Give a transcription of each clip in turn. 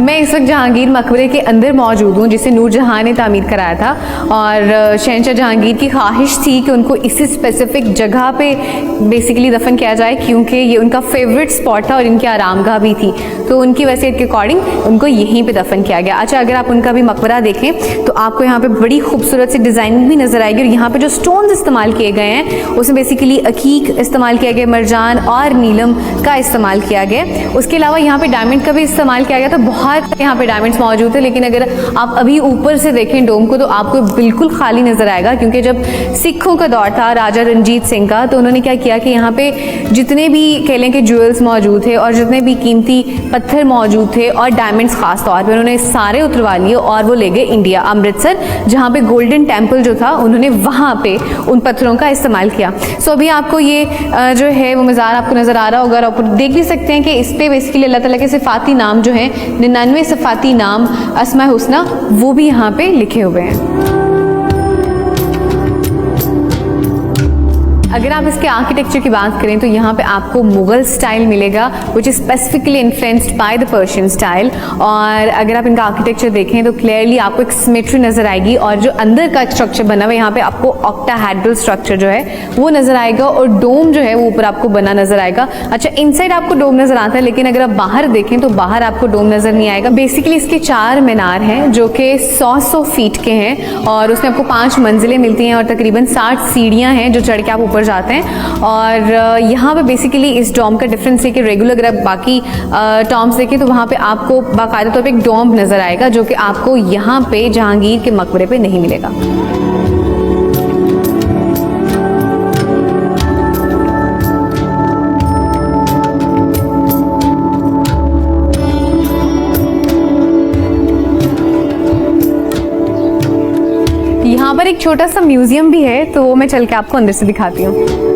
मैं इस वक्त जहांगीर मकबरे के अंदर मौजूद हूँ, जिसे नूरजहां ने तामीर कराया था और शहंशाह जहांगीर की ख्वाहिश थी कि उनको इसी स्पेसिफिक जगह पे बेसिकली दफन किया जाए, क्योंकि ये उनका फेवरेट स्पॉट था और इनकी आरामगाह भी थी, तो उनकी वसीयत के अकॉर्डिंग उनको यहीं पे दफन किया गया। अच्छा, अगर आप उनका भी मकबरा देखें तो आपको यहाँ पे बड़ी खूबसूरत सी डिज़ाइनिंग भी नज़र आएगी, और यहाँ पे जो स्टोन्स इस्तेमाल किए गए हैं उसमें बेसिकली अकीक इस्तेमाल किया गया, मरजान और नीलम का इस्तेमाल किया गया। उसके अलावा यहाँ पे डायमंड का भी इस्तेमाल किया गया था। बहुत यहाँ पे डायमंड्स मौजूद है, लेकिन अगर आप अभी ऊपर से देखें डोम को तो आपको बिल्कुल खाली नजर आएगा, क्योंकि जब सिखों का दौर था राजा रणजीत सिंह का, तो उन्होंने क्या किया कि यहाँ पे जितने भी कह लें कि ज्वेल्स मौजूद थे और जितने भी कीमती पत्थर मौजूद थे और डायमंड्स खास तौर पर उन्होंने सारे उतरवा लिए और वो ले गए इंडिया, अमृतसर, जहाँ पे गोल्डन टेम्पल जो था उन्होंने वहाँ पे उन पत्थरों का इस्तेमाल किया। सो अभी आपको ये जो है वो मज़ार आपको नज़र आ रहा होगा, और आप देख भी सकते हैं कि इस पर बेसिकली अल्लाह ताला के सिफाती नाम जो हैं 99 सिफाती नाम अस्मा हुस्ना वो भी यहाँ पे लिखे हुए हैं। अगर आप इसके आर्किटेक्चर की बात करें तो यहाँ पे आपको मुगल स्टाइल मिलेगा, which is specifically influenced by the Persian style. और अगर आप इनका आर्किटेक्चर देखें तो क्लियरली आपको एक सिमेट्री नजर आएगी, और जो अंदर का स्ट्रक्चर बना हुआ है यहाँ पे आपको ऑक्टाहेड्रल स्ट्रक्चर जो है वो नजर आएगा, और डोम जो है वो ऊपर आपको बना नजर आएगा। अच्छा, इनसाइड आपको डोम नजर आता है, लेकिन अगर आप बाहर देखें तो बाहर आपको डोम नजर नहीं आएगा। बेसिकली इसके 4 मीनार हैं जो कि 100 फीट के हैं, और उसमें आपको 5 मंजिलें मिलती हैं और तकरीबन 60 सीढ़ियाँ हैं जो चढ़ के आप ऊपर जाते हैं। और यहाँ पे बेसिकली इस डोम का डिफरेंस है कि रेगुलर अगर आप बाकी टॉम्स देखें तो वहाँ पे आपको बाकायदा तौर पे एक डोम नजर आएगा, जो कि आपको यहाँ पे जहांगीर के मकबरे पे नहीं मिलेगा। यहाँ पर एक छोटा सा म्यूजियम भी है, तो वो मैं चल के आपको अंदर से दिखाती हूँ।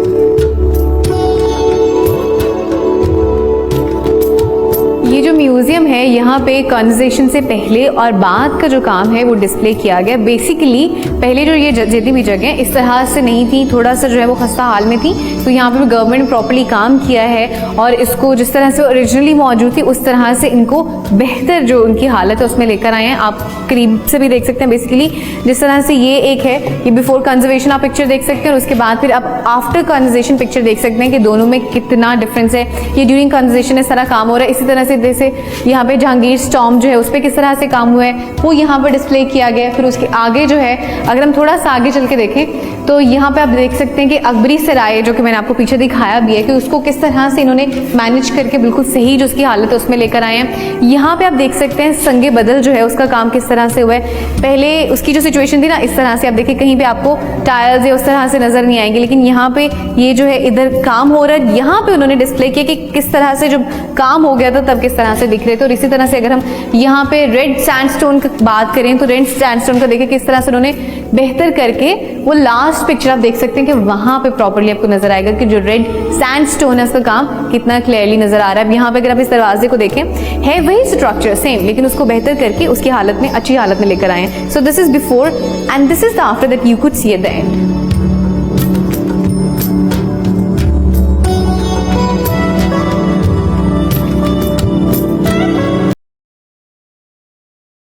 ये जो म्यूजियम है यहाँ पे कॉन्वर्सेशन से पहले और बाद का जो काम है वो डिस्प्ले किया गया। बेसिकली पहले जो ये जितनी भी जगह इस तरह से नहीं थी, थोड़ा सा जो है वो खस्ता हाल में थी, तो यहाँ पे गवर्नमेंट ने प्रॉपर्ली काम किया है और इसको जिस तरह से ओरिजिनली मौजूद थी उस तरह से इनको बेहतर जो उनकी हालत है उसमें लेकर आए हैं। आप करीब से भी देख सकते हैं बेसिकली जिस तरह से ये एक है, ये बिफोर कंजर्वेशन आप पिक्चर देख सकते हैं, और उसके बाद फिर आप आफ्टर कंजर्वेशन पिक्चर देख सकते हैं कि दोनों में कितना डिफरेंस है। ये ड्यूरिंग कंजर्वेशन इस तरह काम हो रहा है, इसी तरह से जैसे यहाँ पे जहांगीर स्टॉम जो है उस पर किस तरह से काम हुआ है वो यहाँ पर डिस्प्ले किया गया है। फिर उसके आगे जो है अगर हम थोड़ा सा आगे चल के देखें तो यहाँ पे आप देख सकते हैं कि अकबरी सराय जो कि मैंने आपको पीछे दिखाया भी है कि उसको किस तरह से इन्होंने मैनेज करके बिल्कुल सही जो उसकी हालत है उसमें लेकर आए हैं। यहाँ पे आप देख सकते हैं संगे बदल जो है उसका काम किस तरह से हुआ है। पहले उसकी जो सिचुएशन थी ना इस तरह से, आप देखिए कहीं पे आपको टायर्स या उस तरह से नजर नहीं आएंगे, लेकिन यहाँ पे ये जो है इधर काम हो रहा है, यहाँ पे उन्होंने डिस्प्ले किया कि किस तरह से जब काम हो गया था तब किस तरह से दिख रहे थे। और इसी तरह से अगर हम यहाँ पे रेड सैंडस्टोन की बात करें तो रेड सैंडस्टोन का देखिए किस तरह से उन्होंने बेहतर करके वो लास्ट पिक्चर आप देख सकते हैं कि वहां पे प्रॉपर्ली आपको नजर आएगा कि जो रेड सैंडस्टोन है उसका काम कितना क्लियरली नजर आ रहा है। अब यहाँ पे अगर आप इस दरवाजे को देखें है वही स्ट्रक्चर सेम, लेकिन उसको बेहतर करके उसकी हालत में अच्छी हालत में लेकर आए हैं। So this is before and this is the after that you could see at the end.